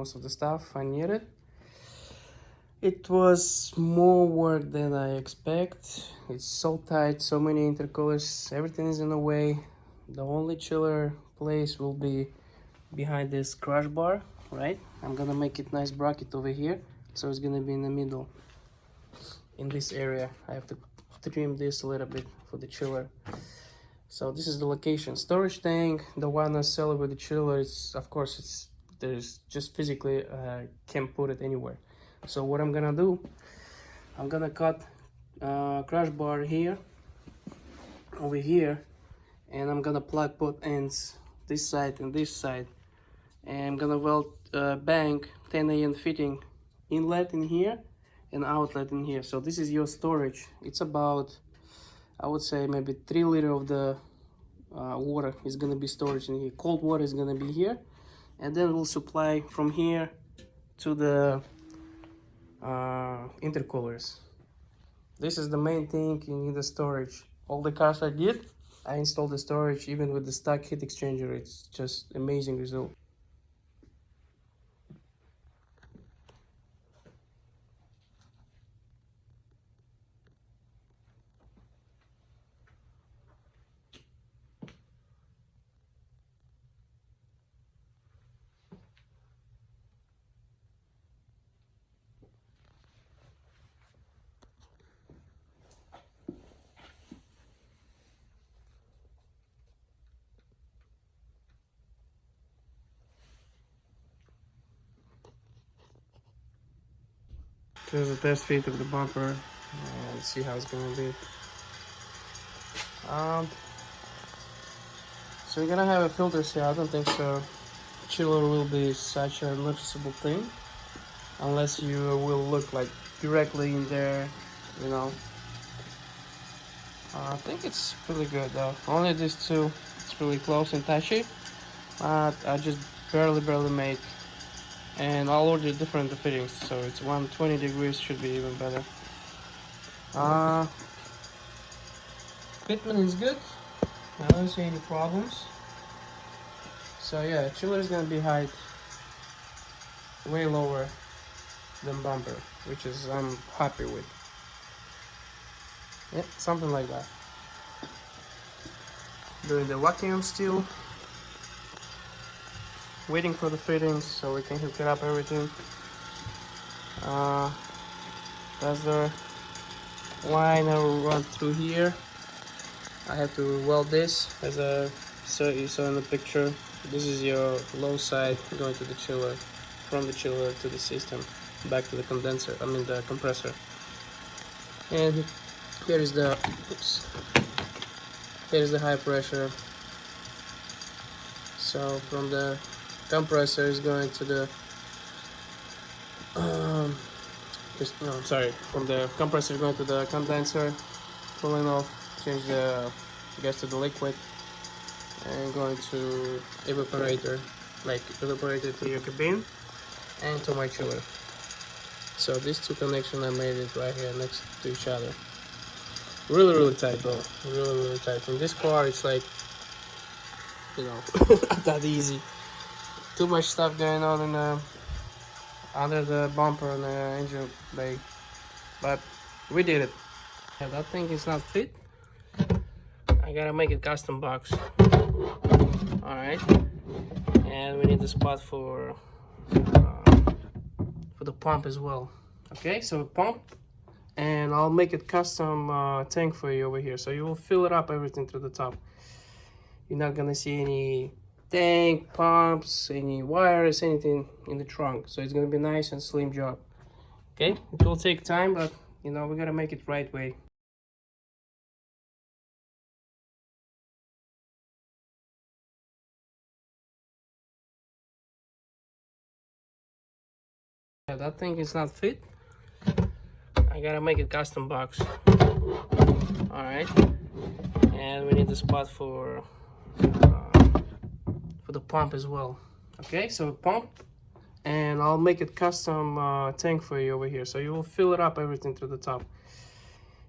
most of the stuff I needed. It was more work than I expect. It's so tight, so many intercoolers, everything is in the way. The only chiller place will be behind this crush bar, right? I'm gonna make it nice bracket over here, so it's gonna be in the middle. In this area, I have to trim this a little bit for the chiller. So this is the location. Storage tank, the one I sell with the chiller, it's of course there's just physically can't put it anywhere. So what I'm gonna do, I'm gonna cut crush bar here, over here, and I'm gonna plug both ends, this side and this side, and I'm gonna weld bank 10 AN fitting inlet in here and outlet in here. So this is your storage. It's about, I would say, maybe 3 liters of the water is gonna be storage in here. Cold water is gonna be here, and then we'll supply from here to the intercoolers. This is the main thing. You need the storage. All the cars I did, I installed the storage even with the stock heat exchanger. It's just amazing result. Here's the test fit of the bumper. Let's see how it's gonna be. So you're gonna have a filter here. I don't think so. Chiller will be such a noticeable thing, unless you will look like directly in there, you know. I think it's pretty good though. Only these two, it's really close and touchy. I just barely made. And I'll order different fittings, so it's 120 degrees, should be even better. Fitment is good. I don't see any problems. So yeah, chiller is gonna be height way lower than bumper, which is I'm happy with. Yeah, something like that. Doing the vacuum still. Waiting for the fittings so we can hook it up everything. That's the line I will run through here. I have to weld this as you saw in the picture. This is your low side going to the chiller, from the chiller to the system, back to the condenser, I mean the compressor. And here is the here's the high pressure. So from the compressor is going to the from the compressor going to the condenser, cooling off, change the gas to the liquid, and going to evaporator, like evaporator to your cabin and to my chiller. So these two connections, I made it right here next to each other. Really tight though, really tight. In this car it's like, you know, not that easy. Too much stuff going on in under the bumper and the engine bay, but we did it. Yeah, that thing is not fit. I gotta make it custom box. All right, and we need the spot for the pump as well. Okay, so pump, and I'll make it custom tank for you over here. So you will fill it up everything to the top. You're not gonna see any tank, pumps, any wires, anything in the trunk. So it's gonna be nice and slim job. Okay, it will take time, but you know, we gotta make it right way. Yeah, that thing is not fit. I gotta make it custom box. All right, and we need the spot for the pump as well. Okay, so pump, and I'll make it custom tank for you over here. So you will fill it up everything to the top.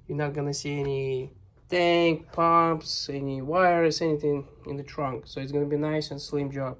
You're not gonna see any tank, pumps, any wires, anything in the trunk. So it's gonna be nice and slim job.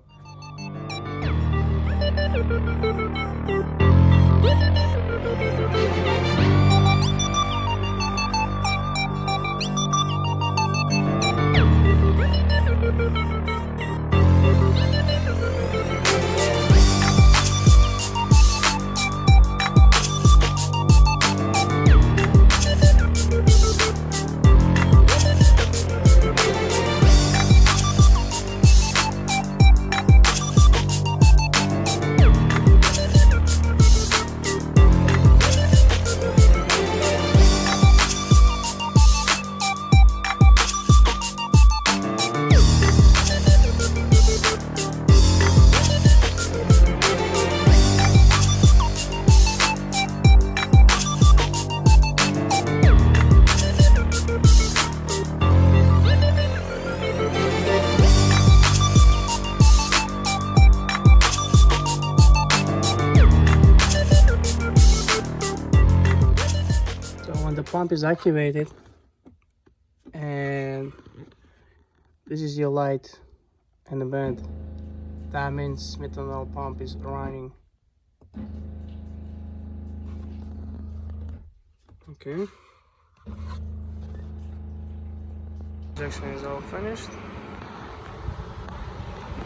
The pump is activated, and this is your light and the vent. That means methanol pump is running. Okay. Injection is all finished.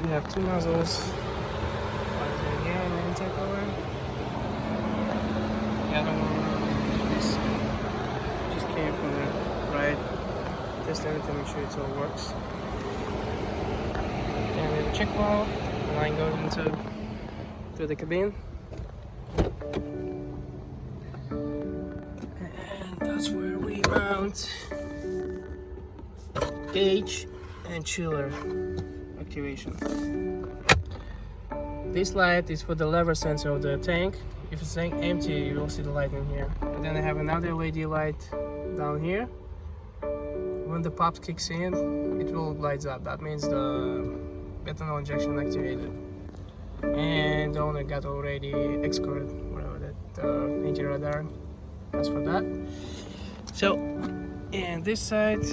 We have two nozzles. One is in here in the intercoller. The other one is just came from the right. Test everything, make sure it all works. And we have a check valve. The line goes into the cabin. And that's where we mount gauge and chiller activation. This light is for the lever sensor of the tank. If it's empty, you will see the light in here. And then I have another LED light down here. When the pop kicks in, it will light up. That means the methanol injection activated. And the owner got already escorted, whatever that anti-radar. That's for that. So, and this side,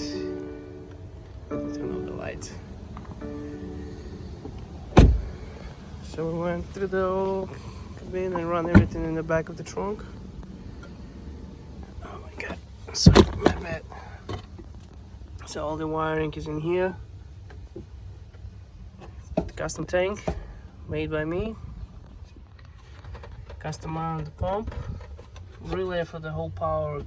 turn on the light. So we went through the whole cabin and run everything in the back of the trunk. Oh my god, sorry, my bad. So all the wiring is in here. Custom tank, made by me. Custom mount the pump. Relay for the whole power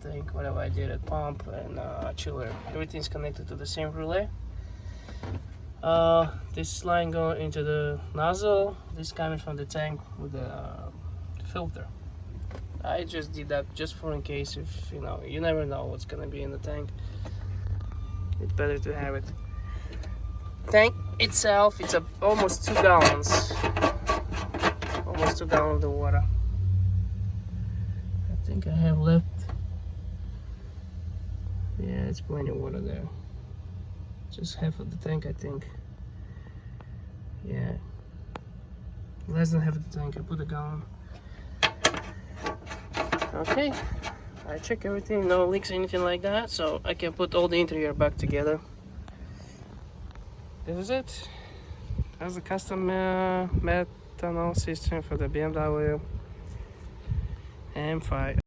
tank, whatever I did at pump and chiller. Everything's connected to the same relay. This line going into the nozzle. This coming from the tank with the filter. I just did that just for in case, if you never know what's gonna be in the tank. It's better to have it. Tank itself, it's almost 2 gallons. Almost 2 gallons of water. I think I have left. Yeah, it's plenty of water there. Just half of the tank, I think. Yeah, less than half of the tank. I put a gallon. Okay, I check everything, no leaks, anything like that, so I can put all the interior back together. This is it. That's the custom methanol system for the BMW M5.